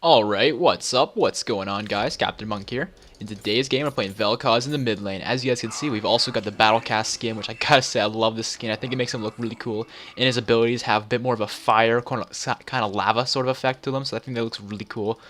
Alright, what's up? What's going on, guys? CaptainMonk here. In today's game, we're playing Vel'Koz in the mid lane. As you guys can see, we've also got the Battlecast skin, which I gotta say, I love this skin. I think it makes him look really cool. And his abilities have a bit more of a fire, kind of lava sort of effect to them, so I think that looks really cool.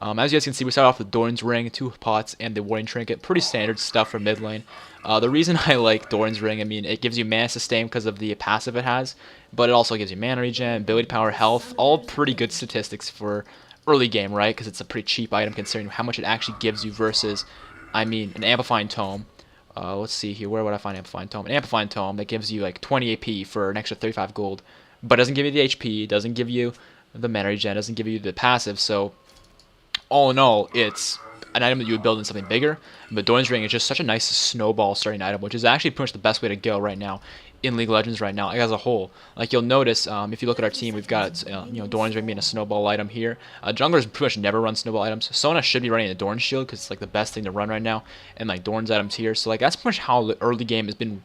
As you guys can see, we start off with Doran's Ring, 2 pots, and the Warring Trinket. Pretty standard stuff for mid lane. The reason I like Doran's Ring, I mean, it gives you mana sustain because of the passive it has, but it also gives you mana regen, ability power, health, all pretty good statistics for early game, right? Because it's a pretty cheap item considering how much it actually gives you versus, I mean, an Amplifying Tome. Let's see here, where would I find Amplifying Tome? An Amplifying Tome that gives you like 20 AP for an extra 35 gold, but doesn't give you the HP, doesn't give you the mana regen, doesn't give you the passive, so all in all, it's an item that you would build in something bigger, but Doran's Ring is just such a nice snowball starting item, which is actually pretty much the best way to go right now in League of Legends right now, like as a whole. Like you'll notice, if you look at our team, we've got Doran's Ring being a snowball item here. Junglers pretty much never run snowball items. Sona should be running a Doran's Shield because it's like the best thing to run right now, and like Doran's items here. So like that's pretty much how the early game has been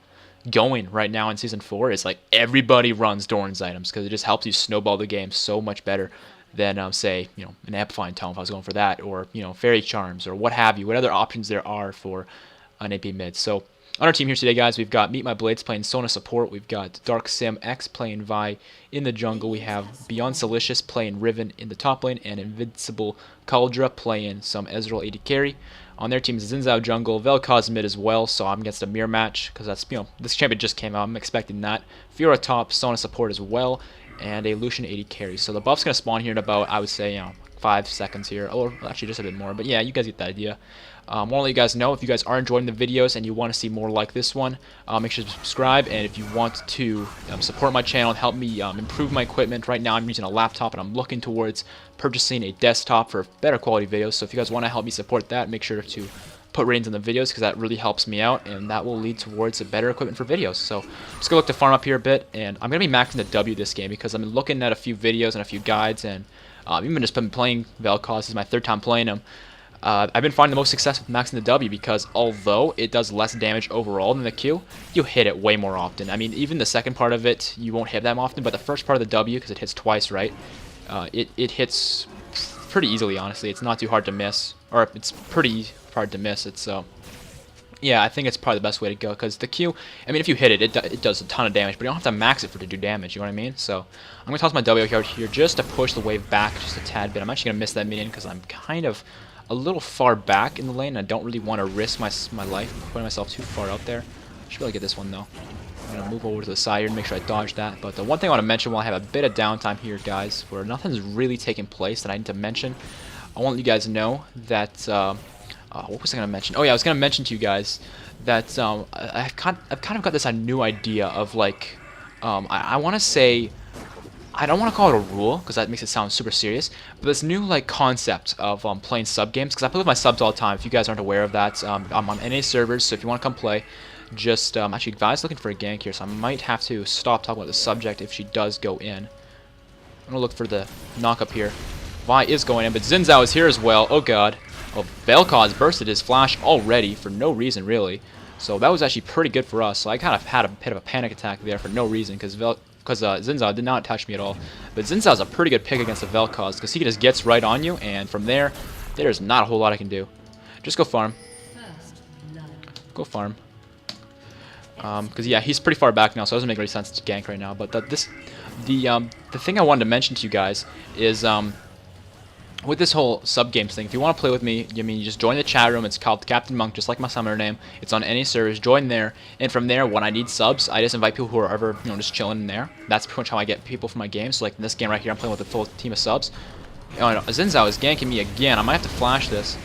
going right now in Season 4. It's like everybody runs Doran's items because it just helps you snowball the game so much better than say an Amplifying Tome if I was going for that, or Fairy Charms or what have you, what other options there are for an AP mid. So on our team here today, guys, we've got Meet My Blades playing Sona support. We've got Dark Sim X playing Vi in the jungle. We have Beyond Salicious playing Riven in the top lane, and Invincible Cauldra playing some Ezreal AD carry. On their team is Xin Zhao jungle, Vel'Koz mid as well, so I'm against a mirror match because that's this champion just came out. I'm expecting that. Fiora top, Sona support as well, and a Lucian AD carry. So the buff's gonna spawn here in about, I would say, 5 seconds here, or actually just a bit more, but yeah, you guys get the idea. I want to let you guys know, if you guys are enjoying the videos and you want to see more like this one, make sure to subscribe. And if you want to support my channel and help me improve my equipment, right now I'm using a laptop and I'm looking towards purchasing a desktop for better quality videos. So if you guys want to help me support that, make sure to put ratings in the videos because that really helps me out, and that will lead towards a better equipment for videos. So I'm just going to look to farm up here a bit, and I'm going to be maxing the W this game because I've been looking at a few videos and a few guides, and even just been playing Vel'Koz. This is my 3rd time playing him. I've been finding the most success with maxing the W because although it does less damage overall than the Q, you hit it way more often. I mean, even the second part of it, you won't hit that often, but the first part of the W, because it hits twice, right, it hits pretty easily, honestly. It's not too hard to miss, or it's pretty hard to miss. It's yeah, I think it's probably the best way to go because the Q, I mean, if you hit it, it does a ton of damage, but you don't have to max it for it to do damage, you know what I mean? So I'm going to toss my W out here just to push the wave back just a tad bit. I'm actually going to miss that minion because I'm kind of a little far back in the lane. I don't really want to risk my life putting myself too far out there. I should be able to get this one though. I'm going to move over to the side here and make sure I dodge that. But the one thing I want to mention while I have a bit of downtime here, guys, where nothing's really taking place that I need to mention, I want you guys to know that, what was I going to mention? Oh yeah, I was going to mention to you guys that I've kind of got this new idea of like, I want to say, I don't want to call it a rule because that makes it sound super serious, but this new like concept of playing sub games, because I play with my subs all the time. If you guys aren't aware of that, I'm on NA servers, so if you want to come play, just actually Vi's looking for a gank here, so I might have to stop talking about the subject if she does go in. I'm gonna look for the knock up here. Vi is going in, but Xin Zhao is here as well. Oh god. Well, Vel'Koz bursted his flash already for no reason really, so that was actually pretty good for us. So I kind of had a bit of a panic attack there for no reason because Xin Zhao did not touch me at all. But Xin Zhao is a pretty good pick against the Vel'Koz because he just gets right on you, and from there, there's not a whole lot I can do. Just go farm. Go farm. Because yeah, he's pretty far back now, so it doesn't make any sense to gank right now. But the thing I wanted to mention to you guys is with this whole sub games thing, if you want to play with me, you just join the chat room. It's called CaptainMonk, just like my summoner name. It's on any servers. Join there, and from there, when I need subs, I just invite people who are ever just chilling in there. That's pretty much how I get people for my games. So like in this game right here, I'm playing with a full team of subs. Oh no, Xin Zhao is ganking me again. I might have to flash this.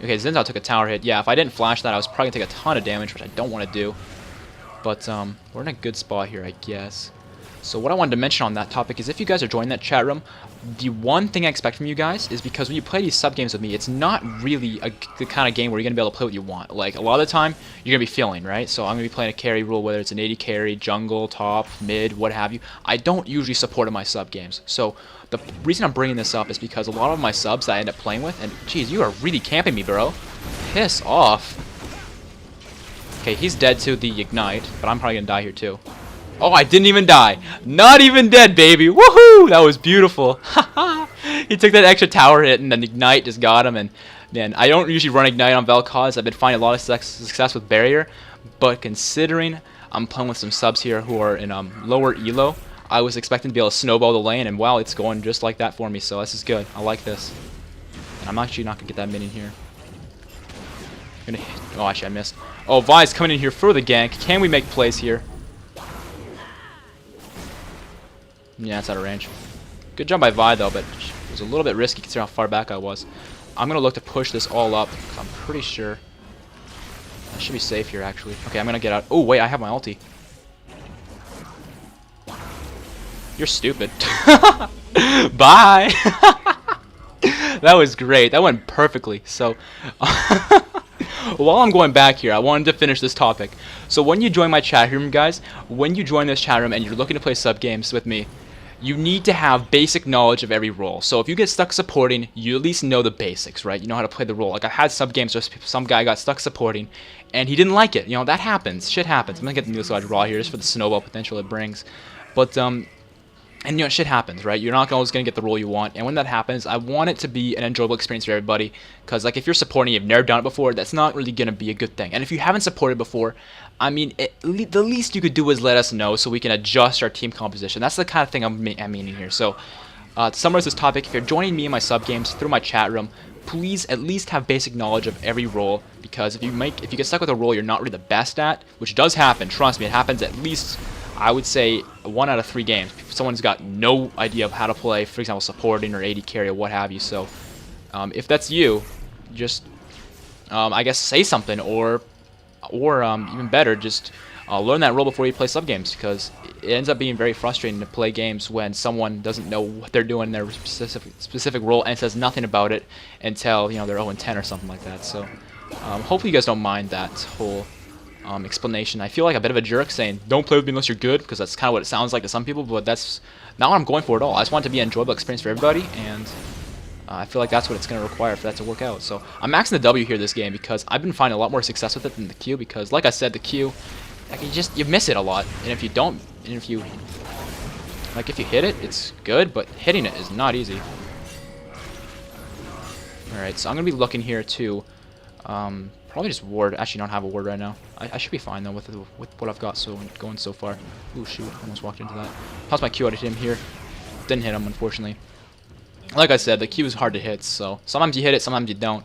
Okay, Xin Zhao took a tower hit. Yeah, if I didn't flash that, I was probably gonna take a ton of damage, which I don't want to do. But we're in a good spot here, I guess. So what I wanted to mention on that topic is if you guys are joining that chat room, the one thing I expect from you guys is because when you play these sub games with me, it's not really the kind of game where you're going to be able to play what you want. Like a lot of the time, you're going to be feeling, right? So I'm going to be playing a carry rule, whether it's an AD carry, jungle, top, mid, what have you. I don't usually support in my sub games. So the reason I'm bringing this up is because a lot of my subs that I end up playing with, and geez, you are really camping me, bro. Piss off. Okay, he's dead to the ignite, but I'm probably going to die here too. Oh, I didn't even die. Not even dead, baby. Woohoo! That was beautiful. Haha. He took that extra tower hit, and then Ignite just got him. And man, I don't usually run Ignite on Vel'Koz. I've been finding a lot of success with Barrier, but considering I'm playing with some subs here who are in lower elo, I was expecting to be able to snowball the lane, and wow, it's going just like that for me. So this is good. I like this. And I'm actually not gonna get that minion here. Oh, actually, I missed. Oh, Vi's coming in here for the gank. Can we make plays here? Yeah, it's out of range. Good job by Vi, though, but it was a little bit risky considering how far back I was. I'm going to look to push this all up. I'm pretty sure I should be safe here, actually. Okay, I'm going to get out. Oh, wait, I have my ulti. You're stupid. Bye! That was great. That went perfectly. So, while I'm going back here, I wanted to finish this topic. So when you join my chat room, guys, when you join this chat room and you're looking to play sub games with me, you need to have basic knowledge of every role. So if you get stuck supporting, you at least know the basics, right? You know how to play the role. Like I had sub games where some guy got stuck supporting, and he didn't like it. You know, that happens. Shit happens. I'm gonna get the Needle Raw here just for the snowball potential it brings. But and you know, shit happens, right? You're not always going to get the role you want. And when that happens, I want it to be an enjoyable experience for everybody. Because, like, if you're supporting, you've never done it before, that's not really going to be a good thing. And if you haven't supported before, I mean, the least you could do is let us know so we can adjust our team composition. That's the kind of thing I'm meaning here. So, to summarize this topic, if you're joining me in my sub games through my chat room, please at least have basic knowledge of every role. Because if you get stuck with a role you're not really the best at, which does happen, trust me, it happens at least, I would say, 1 out of 3 games. Someone's got no idea of how to play, for example, supporting or AD carry or what have you. So, if that's you, just, I guess, say something, or even better, just learn that role before you play sub games, because it ends up being very frustrating to play games when someone doesn't know what they're doing in their specific role and says nothing about it until they're 0-10 or something like that. So, hopefully you guys don't mind that whole explanation. I feel like a bit of a jerk saying don't play with me unless you're good, because that's kind of what it sounds like to some people, but that's not what I'm going for at all. I just want it to be an enjoyable experience for everybody, and I feel like that's what it's going to require for that to work out. So I'm maxing the W here this game because I've been finding a lot more success with it than the Q, because like I said, the Q, like, you miss it a lot, and if you don't, and if you hit it, it's good, but hitting it is not easy. Alright, so I'm going to be looking here to probably just ward. Actually, don't have a ward right now. I should be fine though with what I've got going so far. Ooh, shoot! Almost walked into that. Tossed my Q out at him here. Didn't hit him, unfortunately. Like I said, the Q is hard to hit, so sometimes you hit it, sometimes you don't.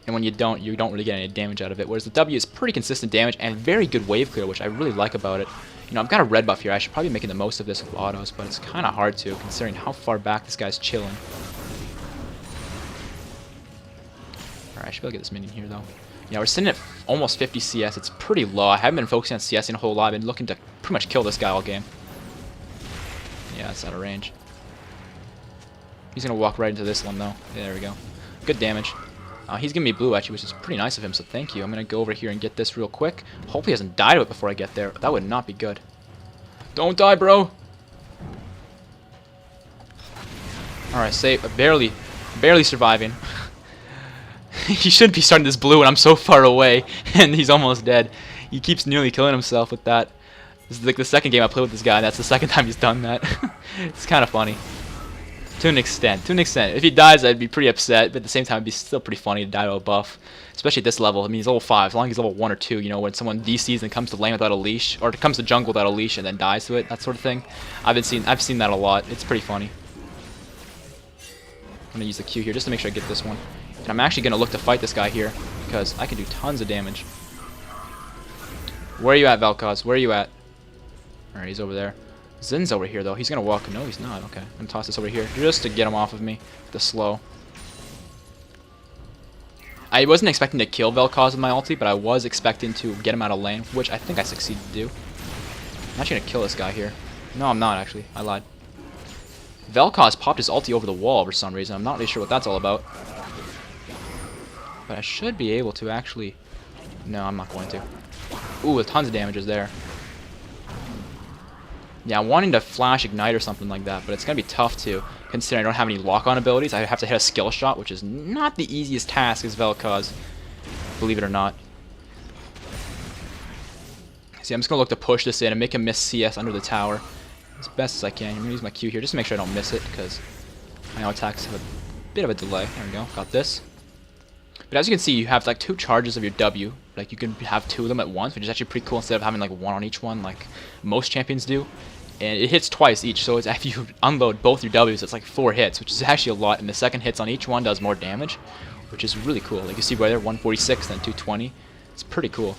And when you don't really get any damage out of it. Whereas the W is pretty consistent damage and very good wave clear, which I really like about it. I've got a red buff here. I should probably be making the most of this with autos, but it's kind of hard to, considering how far back this guy's chilling. Alright, I should be able to get this minion here though. Yeah, we're sitting at almost 50 CS. It's pretty low. I haven't been focusing on CS in a whole lot. I've been looking to pretty much kill this guy all game. Yeah, it's out of range. He's going to walk right into this one, though. Yeah, there we go. Good damage. He's giving me blue, actually, which is pretty nice of him, so thank you. I'm going to go over here and get this real quick. Hopefully he doesn't die to it before I get there. That would not be good. Don't die, bro! Alright, safe. Barely surviving. He shouldn't be starting this blue, and I'm so far away, and he's almost dead. He keeps nearly killing himself with that. This is like the second game I played with this guy, and that's the second time he's done that. It's kind of funny. To an extent. If he dies, I'd be pretty upset, but at the same time, it'd be still pretty funny to die to a buff. Especially at this level. I mean, he's level 5. As long as he's level 1 or 2, when someone DCs and comes to lane without a leash, or comes to jungle without a leash and then dies to it, that sort of thing. I've seen that a lot. It's pretty funny. I'm going to use the Q here just to make sure I get this one. And I'm actually going to look to fight this guy here, because I can do tons of damage. Where are you at, Vel'Koz? Where are you at? Alright, he's over there. Zin's over here, though. He's going to walk. No, he's not. Okay. I'm going to toss this over here just to get him off of me. The slow. I wasn't expecting to kill Vel'Koz with my ulti, but I was expecting to get him out of lane, which I think I succeeded to do. I'm actually going to kill this guy here. No, I'm not, actually. I lied. Vel'Koz popped his ulti over the wall for some reason. I'm not really sure what that's all about. But I should be able to actually... No, I'm not going to. Ooh, with tons of damages there. Yeah, I'm wanting to flash ignite or something like that, but it's going to be tough to, considering I don't have any lock-on abilities. I have to hit a skill shot, which is not the easiest task as Vel'Koz, believe it or not. See, I'm just going to look to push this in and make him miss CS under the tower as best as I can. I'm going to use my Q here just to make sure I don't miss it, because I know attacks have a bit of a delay. There we go. Got this. But as you can see, you have like 2 charges of your W. Like you can have 2 of them at once, which is actually pretty cool instead of having like 1 on each one like most champions do. And it hits twice each, so it's, if you unload both your Ws, it's like 4 hits, which is actually a lot. And the second hits on each one does more damage, which is really cool. Like you see right there, 146, then 220. It's pretty cool.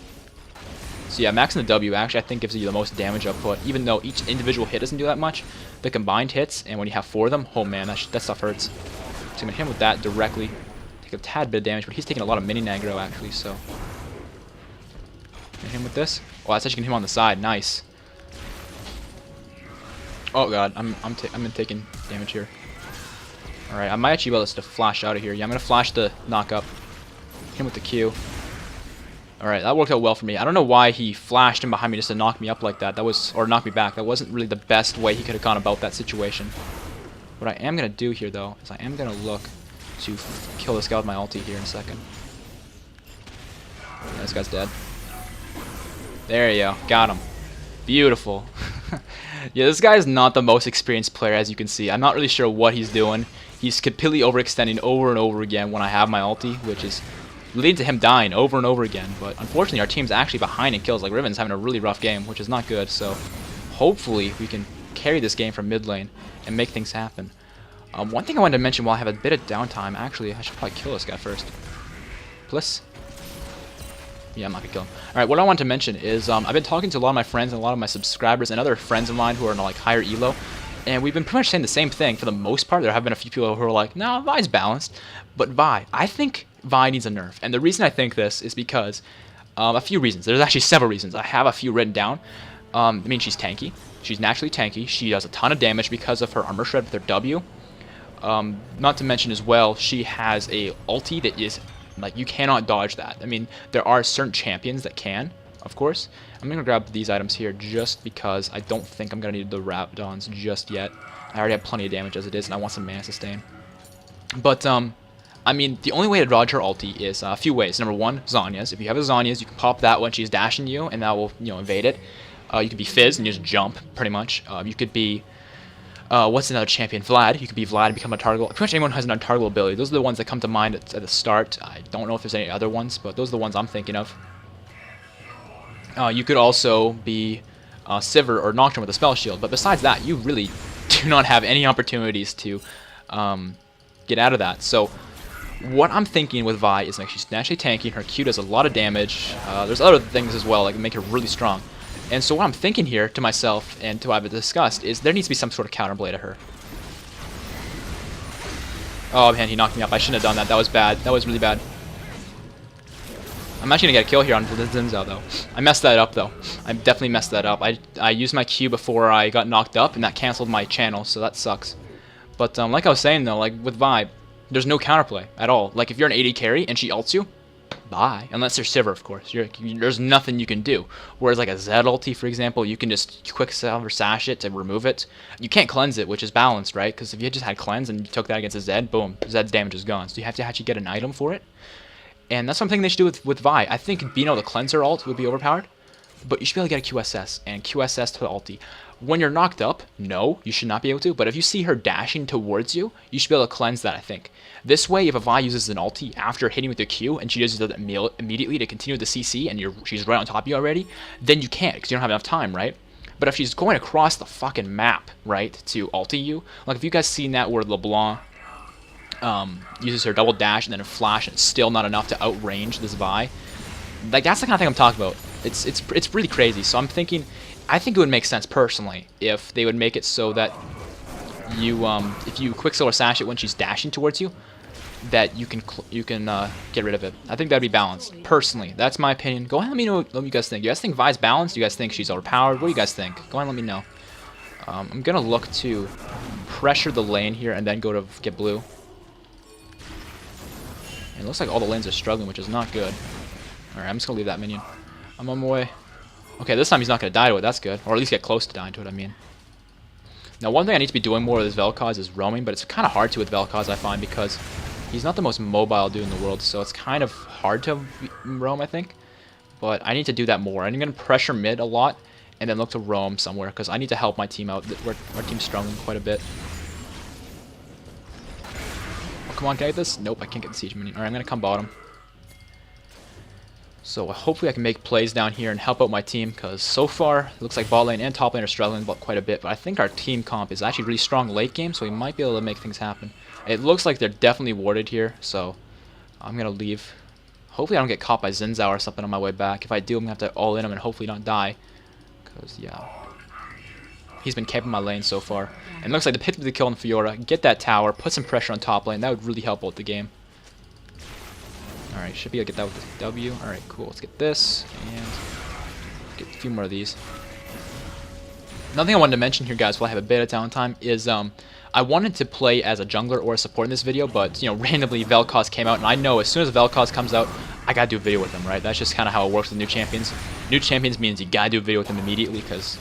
So yeah, maxing the W actually I think gives you the most damage output, even though each individual hit doesn't do that much. The combined hits, and when you have 4 of them, oh man, that stuff hurts. So I'm gonna hit him with that directly. Take a tad bit of damage, but he's taking a lot of mini aggro actually, so. Hit him with this. Oh, that's actually gonna hit him on the side. Nice. Oh god, I'm taking damage here. All right, I might actually be able to flash out of here. Yeah, I'm gonna flash the knock up. Hit him with the Q. All right, that worked out well for me. I don't know why he flashed him behind me just to knock me up like that. Or knock me back. That wasn't really the best way he could have gone about that situation. What I am gonna do here though is I am gonna look to kill this guy with my ulti here in a second. Yeah, this guy's dead. There you go. Got him. Beautiful. Yeah, this guy is not the most experienced player, as you can see. I'm not really sure what he's doing. He's completely overextending over and over again when I have my ulti, which is leading to him dying over and over again. But unfortunately, our team's actually behind in kills. Like, Riven's having a really rough game, which is not good. So hopefully we can carry this game from mid lane and make things happen. One thing I wanted to mention while I have a bit of downtime, actually, I should probably kill this guy first. Bliss. Yeah, I'm not gonna kill him. Alright, what I want to mention is I've been talking to a lot of my friends and a lot of my subscribers and other friends of mine who are in like higher elo, and we've been pretty much saying the same thing for the most part. There have been a few people who are like, no, Vi's balanced, but I think Vi needs a nerf. And the reason I think this is because a few reasons. There's actually several reasons. I have a few written down. I mean, she's tanky. She's naturally tanky. She does a ton of damage because of her armor shred with her W. Not to mention as well, she has a ulti that is like, you cannot dodge that. I mean, there are certain champions that can, of course. I'm gonna grab these items here just because I don't think I'm gonna need the Rapdons just yet. I already have plenty of damage as it is, and I want some mana sustain. But I mean, the only way to dodge her ulti is a few ways. Number one, Zhonya's. If you have a Zhonya's, you can pop that when she's dashing you, and that will, evade it. You could be Fizz and just jump, pretty much. You could be what's another champion? Vlad. You could be Vlad and become a target. Pretty much anyone who has an untargetable ability. Those are the ones that come to mind at the start. I don't know if there's any other ones, but those are the ones I'm thinking of. You could also be Sivir or Nocturne with a spell shield, but besides that, you really do not have any opportunities to get out of that. So what I'm thinking with Vi is like she's naturally tanky. Her Q does a lot of damage. There's other things as well, like make her really strong. And so what I'm thinking here to myself and to what I've discussed is there needs to be some sort of counterplay to her. Oh man, he knocked me up. I shouldn't have done that. That was bad. That was really bad. I'm actually gonna get a kill here on the Zinzao though. I messed that up though. I definitely messed that up. I used my Q before I got knocked up, and that canceled my channel, so that sucks. But like I was saying though, like with Vi, there's no counterplay at all. Like if you're an AD carry and she ults you, bye. Unless you're Sivir, of course. There's nothing you can do. Whereas like a Zed ulti, for example, you can just quick silver sash it to remove it. You can't cleanse it, which is balanced, right? Because if you just had cleanse and you took that against a Zed, boom, Zed's damage is gone. So you have to actually get an item for it. And that's something they should do with Vi. I think being able to cleanse her ult would be overpowered. But you should be able to get a QSS and QSS to the ulti. When you're knocked up, no, you should not be able to. But if you see her dashing towards you, you should be able to cleanse that, I think. This way, if a Vi uses an ulti after hitting with your Q and she uses it immediately to continue the CC and she's right on top of you already, then you can't because you don't have enough time, right? But if she's going across the fucking map, right, to ulti you, like if you guys seen that where LeBlanc uses her double dash and then a flash and it's still not enough to outrange this Vi, like that's the kind of thing I'm talking about. It's really crazy. So I'm thinking, I think it would make sense personally if they would make it so that you if you Quicksilver sash it when she's dashing towards you, that you can get rid of it. I think that'd be balanced. Personally, that's my opinion. Go ahead and let me know what you guys think. You guys think Vi's balanced? Do you guys think she's overpowered? What do you guys think? Go ahead and let me know. I'm gonna look to pressure the lane here and then go to get blue. And it looks like all the lanes are struggling, which is not good. Alright, I'm just gonna leave that minion. I'm on my way. Okay, this time he's not gonna die to it, that's good. Or at least get close to dying to it, I mean. Now, one thing I need to be doing more with this Vel'Koz is roaming, but it's kind of hard to with Vel'Koz, I find, because he's not the most mobile dude in the world, so it's kind of hard to roam, I think. But I need to do that more. I'm gonna pressure mid a lot, and then look to roam somewhere, because I need to help my team out. Our team's struggling quite a bit. come on, can I get this? Nope, I can't get the siege minion. Alright, I'm gonna come bottom. So hopefully I can make plays down here and help out my team, because so far it looks like bot lane and top lane are struggling quite a bit, but I think our team comp is actually really strong late game, so we might be able to make things happen. It looks like they're definitely warded here, so I'm going to leave. Hopefully I don't get caught by Xin Zhao or something on my way back. If I do, I'm going to have to all in him and hopefully not die, because yeah, he's been camping my lane so far. And it looks like the pick the kill on Fiora, get that tower, put some pressure on top lane, that would really help out the game. Alright, should be able to get that with this W. Alright, cool. Let's get this, and get a few more of these. Another thing I wanted to mention here, guys, while I have a bit of downtime, is I wanted to play as a jungler or a support in this video, but, you know, randomly Vel'Koz came out, and I know as soon as Vel'Koz comes out, I gotta do a video with him, right? That's just kind of how it works with new champions. New champions means you gotta do a video with them immediately, because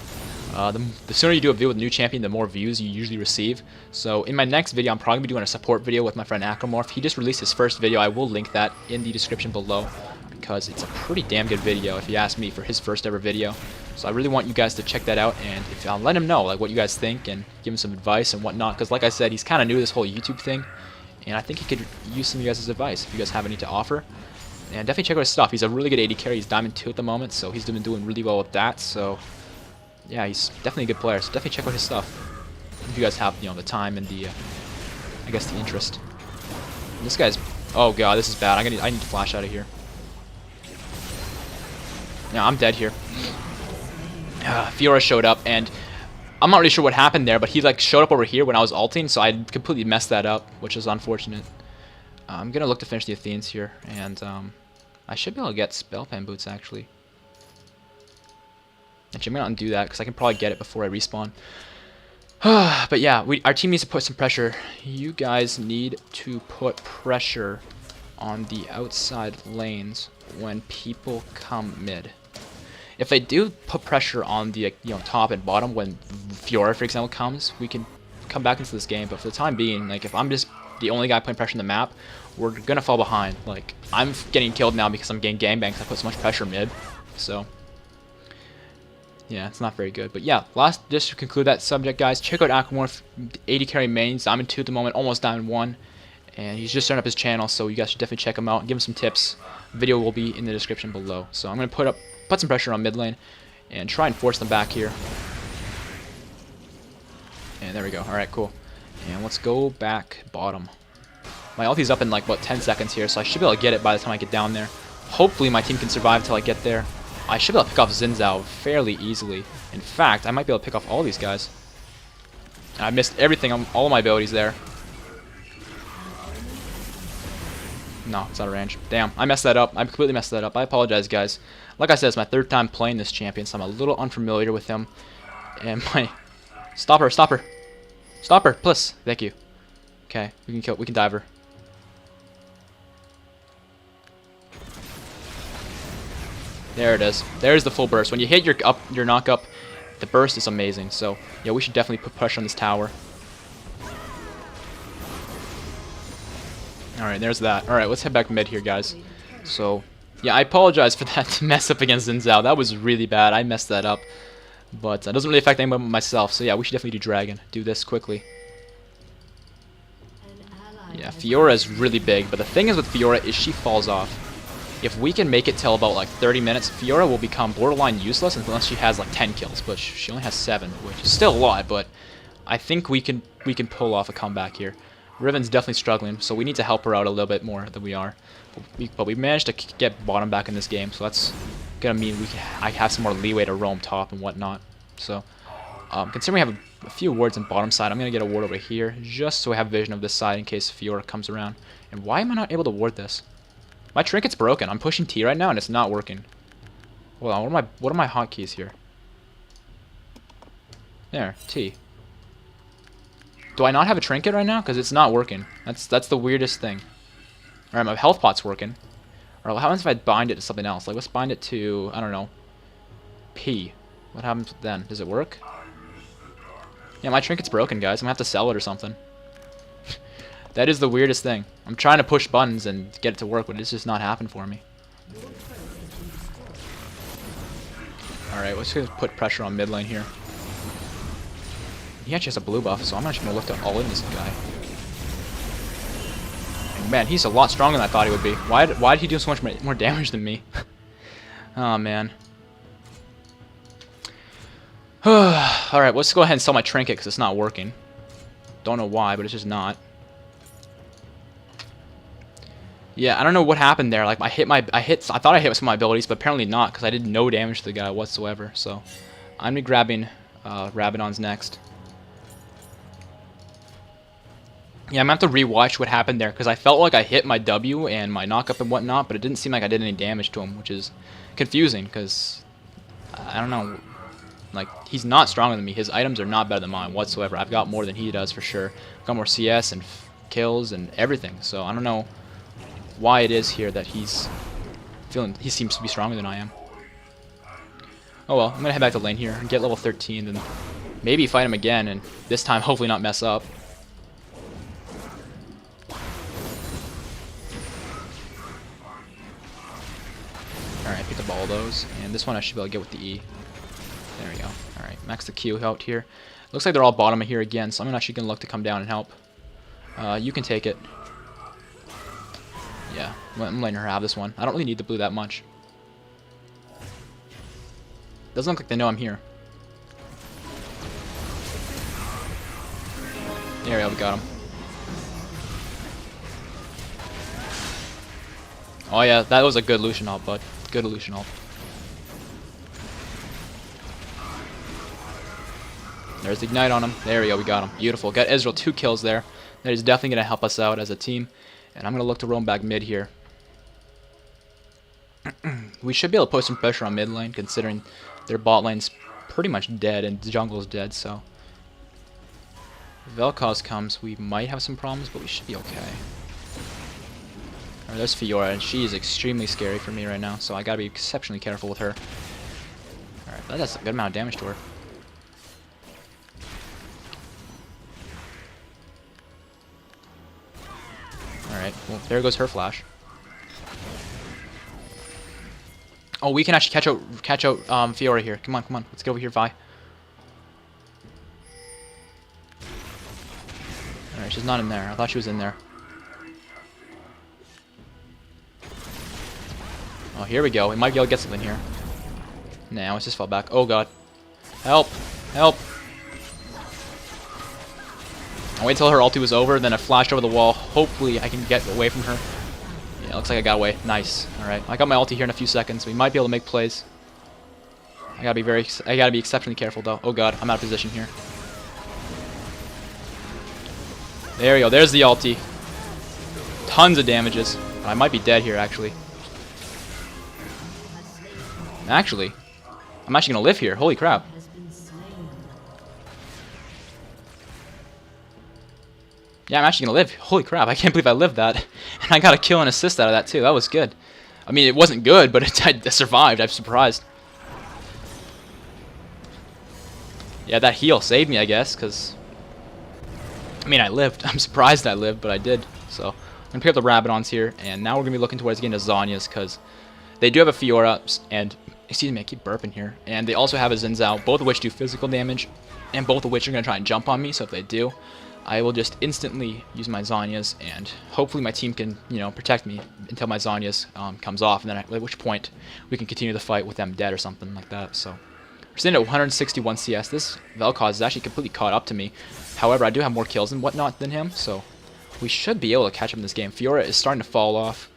the sooner you do a video with a new champion, the more views you usually receive. So in my next video, I'm probably going to be doing a support video with my friend Armour. He just released his first video. I will link that in the description below, because it's a pretty damn good video, if you ask me, for his first ever video. So I really want you guys to check that out, and if I'll let him know like what you guys think and give him some advice and whatnot, because like I said, he's kind of new to this whole YouTube thing, and I think he could use some of you guys' advice if you guys have any to offer. And definitely check out his stuff. He's a really good AD carry. He's Diamond 2 at the moment, so he's been doing really well with that. So yeah, he's definitely a good player, so definitely check out his stuff if you guys have, you know, the time and the, I guess, the interest. And this guy's, oh god, this is bad. I need to flash out of here. Yeah, I'm dead here. Fiora showed up, and I'm not really sure what happened there, but he like showed up over here when I was ulting, so I completely messed that up, which is unfortunate. I'm gonna look to finish the Athenes here, and I should be able to get Spell Pen boots actually. Actually, I'm going to undo that because I can probably get it before I respawn. But yeah, our team needs to put some pressure. You guys need to put pressure on the outside lanes when people come mid. If they do put pressure on the top and bottom when Fiora, for example, comes, we can come back into this game. But for the time being, like if I'm just the only guy putting pressure on the map, we're going to fall behind. Like I'm getting killed now because I'm getting gangbanged because I put so much pressure mid. So yeah, it's not very good. But yeah, just to conclude that subject, guys, check out Armour, 80 carry mains, Diamond 2 at the moment, almost Diamond 1. And he's just starting up his channel, so you guys should definitely check him out and give him some tips. Video will be in the description below. So I'm going to put some pressure on mid lane and try and force them back here. And there we go. Alright, cool. And let's go back bottom. My ulti's up in like, what, 10 seconds here, so I should be able to get it by the time I get down there. Hopefully my team can survive until I get there. I should be able to pick off Xin Zhao fairly easily. In fact, I might be able to pick off all these guys. I missed everything, all of my abilities there. No, it's out of range. Damn, I messed that up. I completely messed that up. I apologize, guys. Like I said, it's my third time playing this champion, so I'm a little unfamiliar with him. And my... Stop her, stop her. Stop her, please. Thank you. Okay, we can dive her. There it is. There's the full burst. When you hit your knock up, the burst is amazing. So yeah, we should definitely put pressure on this tower. Alright, there's that. Alright, let's head back mid here, guys. So yeah, I apologize for that mess up against Xin Zhao. That was really bad. I messed that up. But it doesn't really affect anyone but myself. So yeah, we should definitely do Dragon. Do this quickly. Yeah, Fiora is really big, but the thing is with Fiora is she falls off. If we can make it till about like 30 minutes, Fiora will become borderline useless unless she has like 10 kills, but she only has 7, which is still a lot, but I think we can pull off a comeback here. Riven's definitely struggling, so we need to help her out a little bit more than we are. But we managed to get bottom back in this game, so that's gonna mean I have some more leeway to roam top and whatnot. So, considering we have a few wards on bottom side, I'm gonna get a ward over here just so I have vision of this side in case Fiora comes around. And why am I not able to ward this? My trinket's broken. I'm pushing T right now and it's not working. Hold on, what are my hotkeys here? There, T. Do I not have a trinket right now? Because it's not working. That's the weirdest thing. Alright, my health pot's working. Or what happens if I bind it to something else? Like, let's bind it to, I don't know, P. What happens then? Does it work? Yeah, my trinket's broken, guys. I'm gonna have to sell it or something. That is the weirdest thing. I'm trying to push buttons and get it to work, but it's just not happening for me. Alright, let's just put pressure on mid lane here. He actually has a blue buff, so I'm actually going to look to all in this guy. Man, he's a lot stronger than I thought he would be. Why did he do so much more damage than me? Oh, man. Alright, let's go ahead and sell my trinket because it's not working. Don't know why, but it's just not. Yeah, I don't know what happened there. Like, I thought I hit some of my abilities, but apparently not because I did no damage to the guy whatsoever. So, I'm gonna be grabbing Rabadon's next. Yeah, I'm gonna have to rewatch what happened there because I felt like I hit my W and my knockup and whatnot, but it didn't seem like I did any damage to him, which is confusing because I don't know. Like, he's not stronger than me. His items are not better than mine whatsoever. I've got more than he does for sure. I've got more CS and kills and everything. So I don't know why it is here that he seems to be stronger than I am. Oh well, I'm gonna head back to lane here and get level 13, and maybe fight him again, and this time hopefully not mess up. Alright, picked up all those, and this one I should be able to get with the E. There we go. Alright, max the Q out here. Looks like they're all bottom here again, so I'm actually going to look to come down and help. You can take it. Yeah, I'm letting her have this one. I don't really need the blue that much. Doesn't look like they know I'm here. There we go, we got him. Oh yeah, that was a good Lucian ult, bud. Good Lucian ult. There's the Ignite on him. There we go, we got him. Beautiful. Got Ezreal 2 kills there. That is definitely going to help us out as a team. And I'm going to look to roam back mid here. We should be able to put some pressure on mid lane, considering their bot lane's pretty much dead and the jungle's dead, so... If Vel'Koz comes, we might have some problems, but we should be okay. Alright, there's Fiora, and she is extremely scary for me right now, so I gotta be exceptionally careful with her. Alright, that does a good amount of damage to her. Alright, well, there goes her flash. Oh, we can actually catch out Fiora here. Come on, come on. Let's get over here, Vi. Alright, she's not in there. I thought she was in there. Oh, here we go. We might be able to get something here. Nah, let's just fall back. Oh, God. Help! Help! I'll wait till her ulti was over, then I flashed over the wall. Hopefully, I can get away from her. Yeah, looks like I got away. Nice. Alright, I got my ulti here in a few seconds. We might be able to make plays. I gotta be exceptionally careful, though. Oh, God. I'm out of position here. There we go. There's the ulti. Tons of damages. I might be dead here, actually. Actually, I'm actually going to live here. Holy crap. Yeah, I'm actually going to live. Holy crap, I can't believe I lived that. And I got a kill and assist out of that, too. That was good. I mean, it wasn't good, but I survived. I'm surprised. Yeah, that heal saved me, I guess, because... I mean, I lived. I'm surprised I lived, but I did. So, I'm going to pick up the Rabadons here, and now we're going to be looking towards getting to Zhonya's, because they do have a Fiora, and... Excuse me, I keep burping here. And they also have a Xin Zhao, both of which do physical damage, and both of which are going to try and jump on me, so if they do, I will just instantly use my Zhonya's, and hopefully my team can, you know, protect me until my Zhonya's comes off, and then at which point we can continue the fight with them dead or something like that. So, we're sitting at 161 CS. This Vel'Koz is actually completely caught up to me. However, I do have more kills and whatnot than him, so we should be able to catch up in this game. Fiora is starting to fall off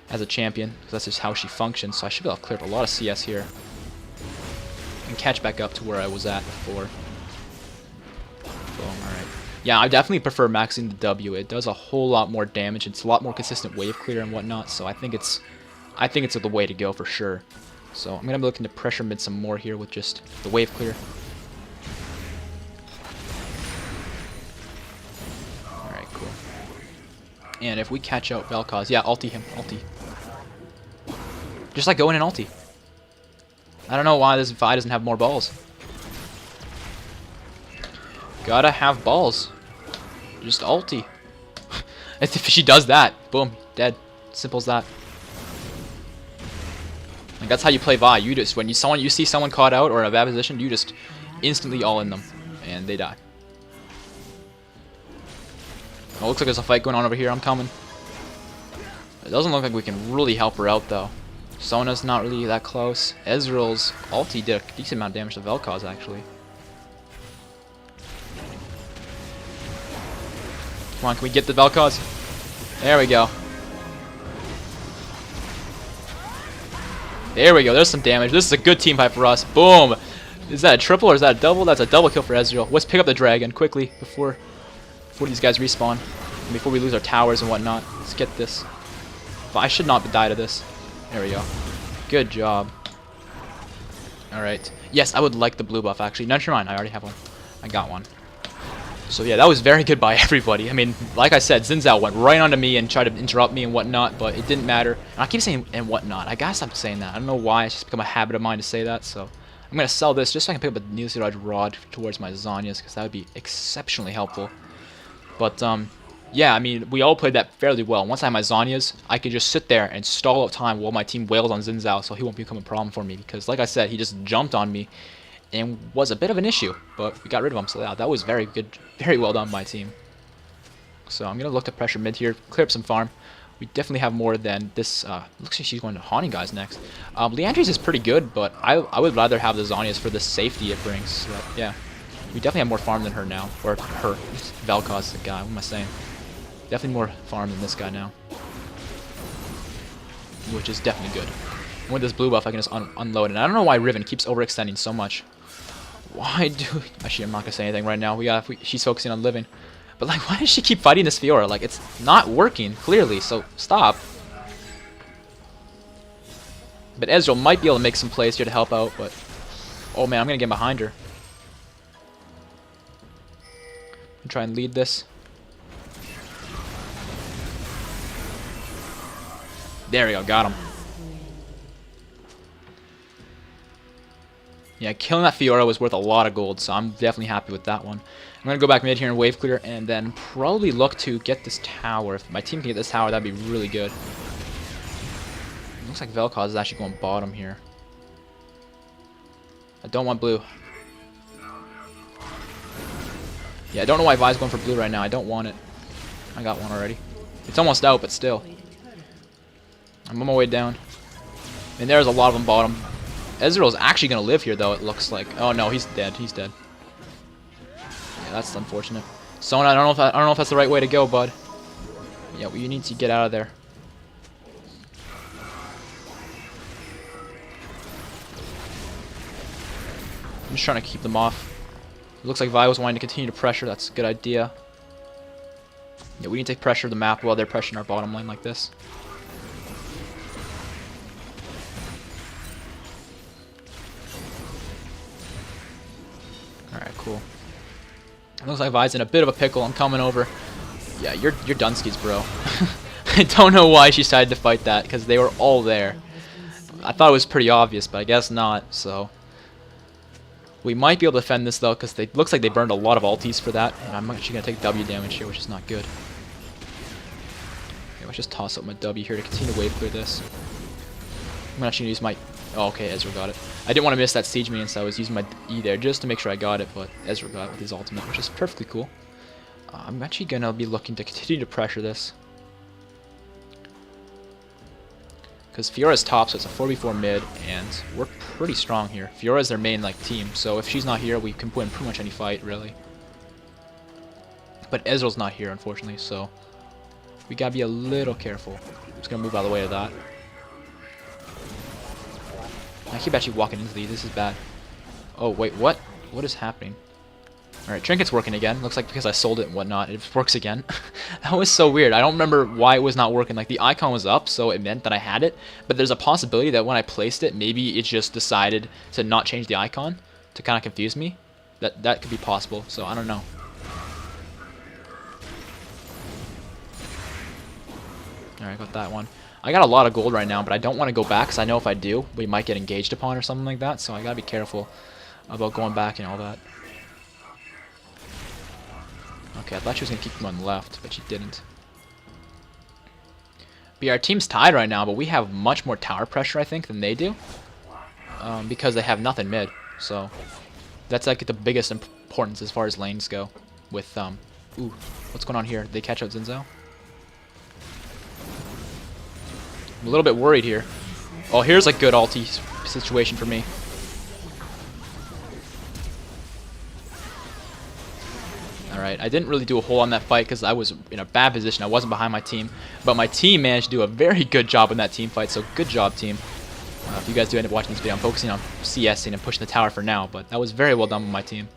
as a champion, because that's just how she functions, so I should be able to clear up a lot of CS here and catch back up to where I was at before. Boom, alright. Yeah, I definitely prefer maxing the W. It does a whole lot more damage. It's a lot more consistent wave clear and whatnot, so I think it's the way to go for sure. So I'm gonna be looking to pressure mid some more here with just the wave clear. Alright, cool. And if we catch out Vel'Koz, yeah, ulti him, ulti. Just like going in ulti. I don't know why this Vi doesn't have more balls. Gotta have balls. Just ulti. If she does that, boom, dead. Simple as that. Like, that's how you play Vi. You just, when you see someone caught out or in a bad position, you just instantly all in them, and they die. Oh, looks like there's a fight going on over here. I'm coming. It doesn't look like we can really help her out though. Sona's not really that close. Ezreal's ulti did a decent amount of damage to Vel'Koz actually. Come on, can we get the Vel'Koz? There we go. There we go, there's some damage. This is a good team fight for us. Boom! Is that a triple or is that a double? That's a double kill for Ezreal. Let's pick up the dragon quickly before these guys respawn. And before we lose our towers and whatnot. Let's get this. But I should not die to this. There we go. Good job. Alright. Yes, I would like the blue buff actually. Never mind, I already have one. I got one. So yeah, that was very good by everybody. I mean, like I said, Xin Zhao went right onto me and tried to interrupt me and whatnot, but it didn't matter. And I keep saying and whatnot. I gotta stop saying that. I don't know why. It's just become a habit of mine to say that. So I'm gonna sell this just so I can pick up a Needle Dodge Rod towards my Zhonya's, because that would be exceptionally helpful. But yeah, I mean, we all played that fairly well. Once I have my Zhonya's, I could just sit there and stall out time while my team wails on Xin Zhao, so he won't become a problem for me. Because like I said, he just jumped on me and was a bit of an issue, but we got rid of him, so yeah, that was very good, very well done by my team. So I'm gonna look to pressure mid here, clear up some farm. We definitely have more than this. Looks like she's going to Haunting Guys next. Leandri's is pretty good, but I would rather have the Zhonya's for the safety it brings. So yeah, we definitely have more farm than her now, or her. Vel'Koz, the guy. What am I saying? Definitely more farm than this guy now, which is definitely good. And with this blue buff, I can just unload it. And I don't know why Riven keeps overextending so much. Why do... Actually, I'm not going to say anything right now. She's focusing on living. But, like, why does she keep fighting this Fiora? Like, it's not working, clearly, so stop. But Ezreal might be able to make some plays here to help out, but... Oh, man, I'm going to get behind her. And try and lead this. There we go, got him. Yeah, killing that Fiora was worth a lot of gold, so I'm definitely happy with that one. I'm going to go back mid here and wave clear, and then probably look to get this tower. If my team can get this tower, that'd be really good. It looks like Vel'Koz is actually going bottom here. I don't want blue. Yeah, I don't know why Vi's going for blue right now. I don't want it. I got one already. It's almost out, but still. I'm on my way down. And there's a lot of them bottom. Ezreal's actually going to live here, though, it looks like. Oh, no, he's dead. He's dead. Yeah, that's unfortunate. Sona, I don't know if that's the right way to go, bud. Yeah, well, you need to get out of there. I'm just trying to keep them off. It looks like Vi was wanting to continue to pressure. That's a good idea. Yeah, we need to pressure the map while they're pressuring our bottom lane like this. Alright, cool. It looks like Vi's in a bit of a pickle. I'm coming over. Yeah, you're Dunskies, bro. I don't know why she decided to fight that, because they were all there. I thought it was pretty obvious, but I guess not, so... We might be able to defend this, though, because it looks like they burned a lot of ultis for that, and I'm actually going to take W damage here, which is not good. Okay, let's just toss up my W here to continue to wave clear this. I'm actually going to use my... Oh, okay, Ezreal got it. I didn't want to miss that siege minion, so I was using my E there just to make sure I got it, but Ezreal got it with his ultimate, which is perfectly cool. I'm actually going to be looking to continue to pressure this. Because Fiora's top, so it's a 4v4 mid, and we're pretty strong here. Fiora's their main team, so if she's not here, we can win pretty much any fight, really. But Ezreal's not here, unfortunately, so we gotta be a little careful. I'm just gonna move out of the way of that. I keep actually walking into these. This is bad. Oh wait, what? What is happening? Alright, Trinket's working again. Looks like because I sold it and whatnot, it works again. That was so weird. I don't remember why it was not working. Like, the icon was up, so it meant that I had it. But there's a possibility that when I placed it, maybe it just decided to not change the icon to kind of confuse me. That could be possible, so I don't know. Alright, got that one. I got a lot of gold right now, but I don't want to go back, because I know if I do, we might get engaged upon or something like that, so I gotta be careful about going back and all that. Okay, I thought she was going to keep them on the left, but she didn't. But yeah, our team's tied right now, but we have much more tower pressure, I think, than they do. Because they have nothing mid, so that's like the biggest importance as far as lanes go. With, ooh, what's going on here? Did they catch out Xin Zhao? I'm a little bit worried here. Oh, here's a good ulti situation for me. Alright, I didn't really do a whole lot on that fight because I was in a bad position. I wasn't behind my team. But my team managed to do a very good job in that team fight, so good job, team. If you guys do end up watching this video, I'm focusing on CSing and pushing the tower for now, but that was very well done by my team.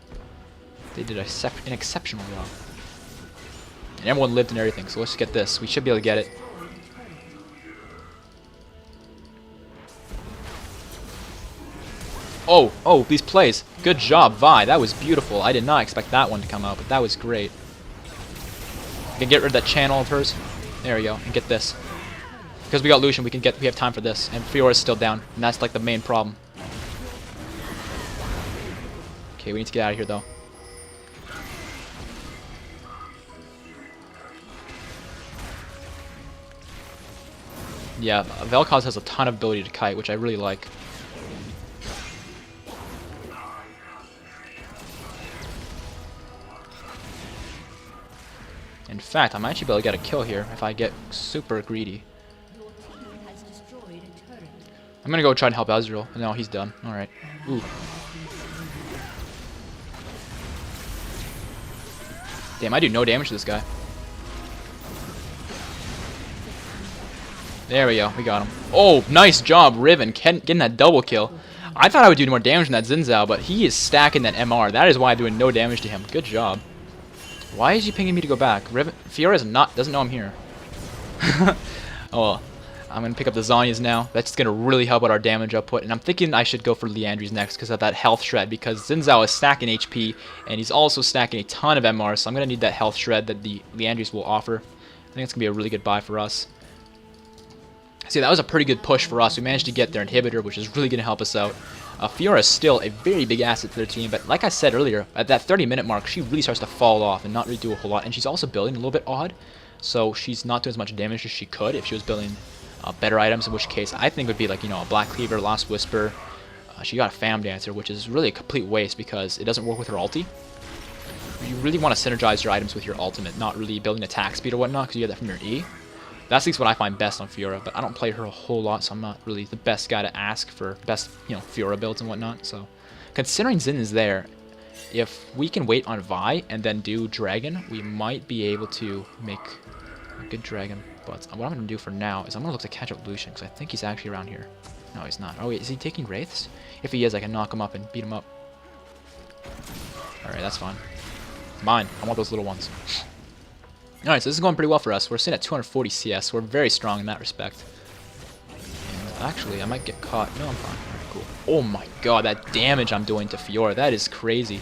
They did an exceptional job. And everyone lived and everything, so let's get this. We should be able to get it. Oh, these plays. Good job, Vi. That was beautiful. I did not expect that one to come out, but that was great. Can get rid of that channel of hers. There we go. And get this. Because we got Lucian, we have time for this. And Fiora's still down. And that's like the main problem. Okay, we need to get out of here though. Yeah, Vel'Koz has a ton of ability to kite, which I really like. In fact, I might actually be able to get a kill here if I get super greedy. I'm gonna go try and help Ezreal. No, he's done. Alright. Ooh. Damn, I do no damage to this guy. There we go. We got him. Oh, nice job, Riven, getting that double kill. I thought I would do more damage than that Xin Zhao, but he is stacking that MR. That is why I'm doing no damage to him. Good job. Why is he pinging me to go back? Fiora doesn't know I'm here. Oh well. I'm going to pick up the Zhonya's now. That's going to really help out our damage output. And I'm thinking I should go for Liandry's next because of that health shred. Because Xin Zhao is stacking HP and he's also stacking a ton of MR. So I'm going to need that health shred that the Liandry's will offer. I think it's going to be a really good buy for us. See, that was a pretty good push for us. We managed to get their inhibitor, which is really going to help us out. Fiora is still a very big asset to their team, but like I said earlier, at that 30-minute mark, she really starts to fall off and not really do a whole lot. And she's also building a little bit odd, so she's not doing as much damage as she could if she was building better items, in which case I think would be like, you know, a Black Cleaver, Lost Whisper. She got a Fam Dancer, which is really a complete waste because it doesn't work with her ulti. You really want to synergize your items with your ultimate, not really building attack speed or whatnot, because you get that from your E. That's at least what I find best on Fiora, but I don't play her a whole lot, so I'm not really the best guy to ask for best, you know, Fiora builds and whatnot. So, considering Xin is there, if we can wait on Vi and then do Dragon, we might be able to make a good Dragon. But what I'm going to do for now is I'm going to look to catch up Lucian, because I think he's actually around here. No, he's not. Oh, wait, is he taking Wraiths? If he is, I can knock him up and beat him up. Alright, that's fine. Mine. I want those little ones. Alright, so this is going pretty well for us. We're sitting at 240 CS, so we're very strong in that respect. And actually, I might get caught. No, I'm fine. Alright, cool. Oh my god, that damage I'm doing to Fiora. That is crazy.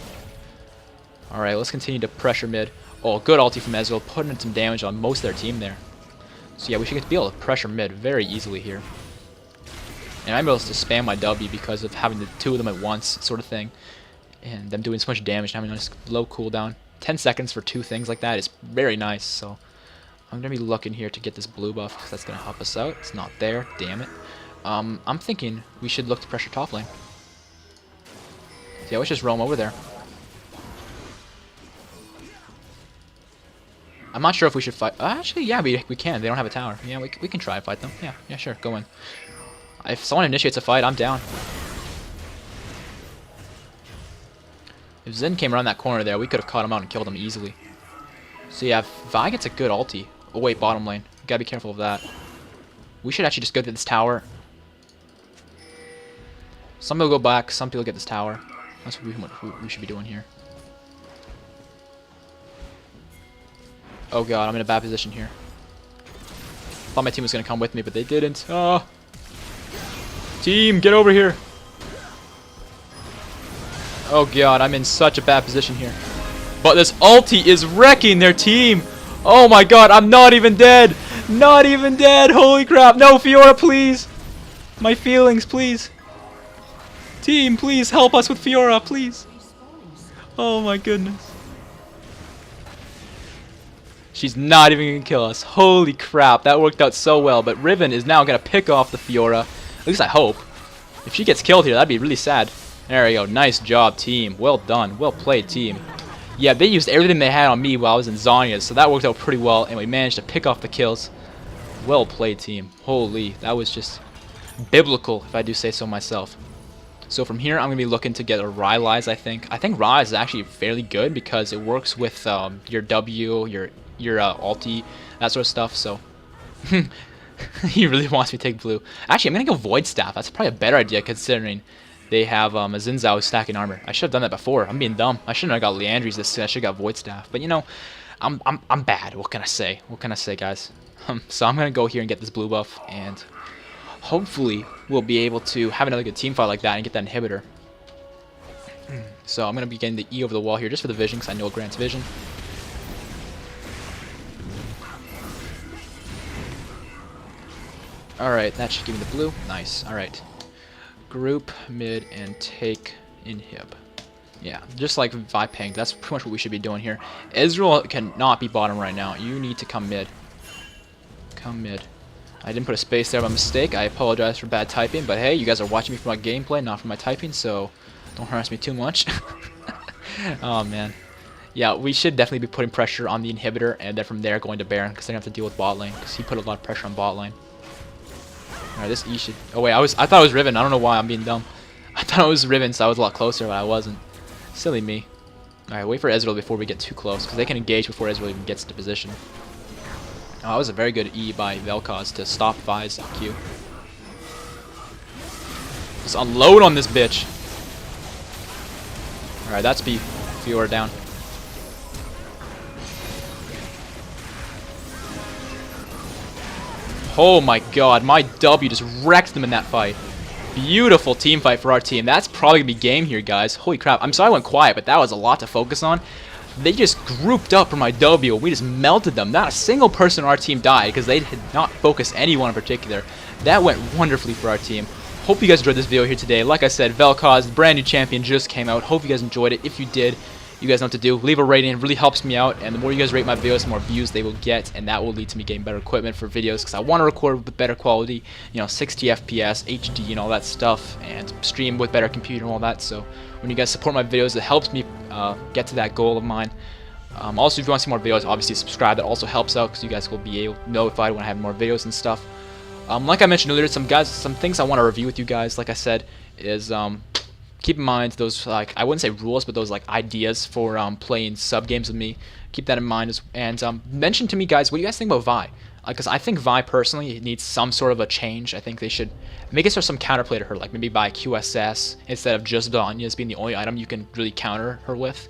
Alright, let's continue to pressure mid. Oh, good ulti from Ezreal, putting in some damage on most of their team there. So yeah, we should be able to pressure mid very easily here. And I'm able to spam my W because of having the two of them at once, sort of thing. And them doing so much damage and having a nice low cooldown. 10 seconds for two things like that is very nice, so I'm going to be looking here to get this blue buff because that's going to help us out. It's not there, damn it. I'm thinking we should look to pressure top lane. Yeah, let's just roam over there. I'm not sure if we should fight. Actually, yeah, we can. They don't have a tower. Yeah, we can try and fight them. Yeah, sure, go in. If someone initiates a fight, I'm down. If Zen came around that corner there, we could have caught him out and killed him easily. So yeah, Vi gets a good ulti. Oh wait, bottom lane. Gotta be careful of that. We should actually just go to this tower. Some people go back, some people get this tower. That's what we should be doing here. Oh god, I'm in a bad position here. Thought my team was gonna come with me, but they didn't. Oh. Team, get over here. Oh god, I'm in such a bad position here. But this ulti is wrecking their team. Oh my god, I'm not even dead. Not even dead. Holy crap. No, Fiora, please. My feelings, please. Team, please help us with Fiora, please. Oh my goodness. She's not even going to kill us. Holy crap, that worked out so well. But Riven is now going to pick off the Fiora. At least I hope. If she gets killed here, that'd be really sad. There we go. Nice job, team. Well done. Well played, team. Yeah, they used everything they had on me while I was in Zhonya's, so that worked out pretty well, and we managed to pick off the kills. Well played, team. Holy, that was just biblical, if I do say so myself. So from here, I'm going to be looking to get a Rylai's, I think. I think Rylai's is actually fairly good because it works with your W, your ulti, that sort of stuff, so... He really wants me to take blue. Actually, I'm going to go Void Staff. That's probably a better idea considering they have a Xin Zhao stacking armor. I should have done that before. I'm being dumb. I shouldn't have got Leandry's this soon. I should have got Void Staff. But, you know, I'm bad. What can I say? What can I say, guys? So I'm going to go here and get this blue buff, and hopefully we'll be able to have another good team fight like that and get that inhibitor. So I'm going to be getting the E over the wall here just for the vision, because I know it grants vision. Alright, that should give me the blue. Nice. Alright. Group, mid, and take inhib. Yeah, just like Vipeng, that's pretty much what we should be doing here. Israel cannot be bottom right now. You need to come mid. Come mid. I didn't put a space there by mistake. I apologize for bad typing, but hey, you guys are watching me for my gameplay, not for my typing, so don't harass me too much. Oh, man. Yeah, we should definitely be putting pressure on the inhibitor, and then from there going to Baron, because they're going to have to deal with bot lane, because he put a lot of pressure on bot lane. Alright, this E should... Oh, wait, I thought it was Riven. I don't know why I'm being dumb. I thought it was Riven, so I was a lot closer, but I wasn't. Silly me. Alright, wait for Ezreal before we get too close, because they can engage before Ezreal even gets into position. Oh, that was a very good E by Vel'Koz to stop Vi's Q. Just unload on this bitch. Alright, that's B. Fiora down. Oh my god, my W just wrecked them in that fight. Beautiful team fight for our team. That's probably going to be game here, guys. Holy crap. I'm sorry I went quiet, but that was a lot to focus on. They just grouped up for my W. We just melted them. Not a single person on our team died because they did not focus anyone in particular. That went wonderfully for our team. Hope you guys enjoyed this video here today. Like I said, Vel'Koz, brand new champion, just came out. Hope you guys enjoyed it. If you did, you guys know what to do. Leave a rating. It really helps me out. And the more you guys rate my videos, the more views they will get. And that will lead to me getting better equipment for videos because I want to record with better quality, you know, 60 FPS, HD, and all that stuff, and stream with better computer and all that. So when you guys support my videos, it helps me get to that goal of mine. Also, if you want to see more videos, obviously subscribe. That also helps out because you guys will be notified when I have more videos and stuff. Like I mentioned earlier, some things I want to review with you guys, like I said, is keep in mind those, like, I wouldn't say rules, but those like ideas for playing sub games with me. Keep that in mind, and mention to me, guys, what do you guys think about Vi? Because I think Vi personally needs some sort of a change. I think they should make it so some counterplay to her, like maybe buy QSS instead of just Zhonya's being the only item you can really counter her with.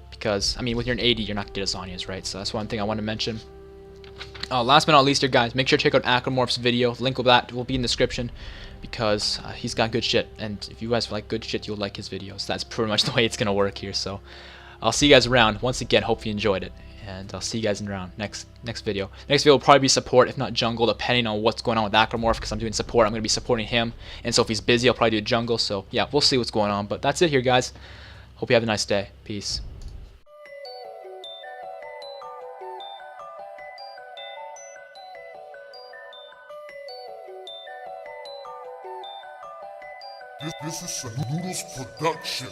Because, I mean, with your 80, you're not going to get a Zhonya's, right? So that's one thing I want to mention. Last but not least here, guys, make sure to check out Acromorph's video. Link of that will be in the description because he's got good shit. And if you guys like good shit, you'll like his videos. That's pretty much the way it's going to work here. So I'll see you guys around. Once again, hope you enjoyed it. And I'll see you guys around next video. Next video will probably be support, if not jungle, depending on what's going on with Acromorph, because I'm doing support. I'm going to be supporting him. And so if he's busy, I'll probably do jungle. So yeah, we'll see what's going on. But that's it here, guys. Hope you have a nice day. Peace. This is a Noodles production.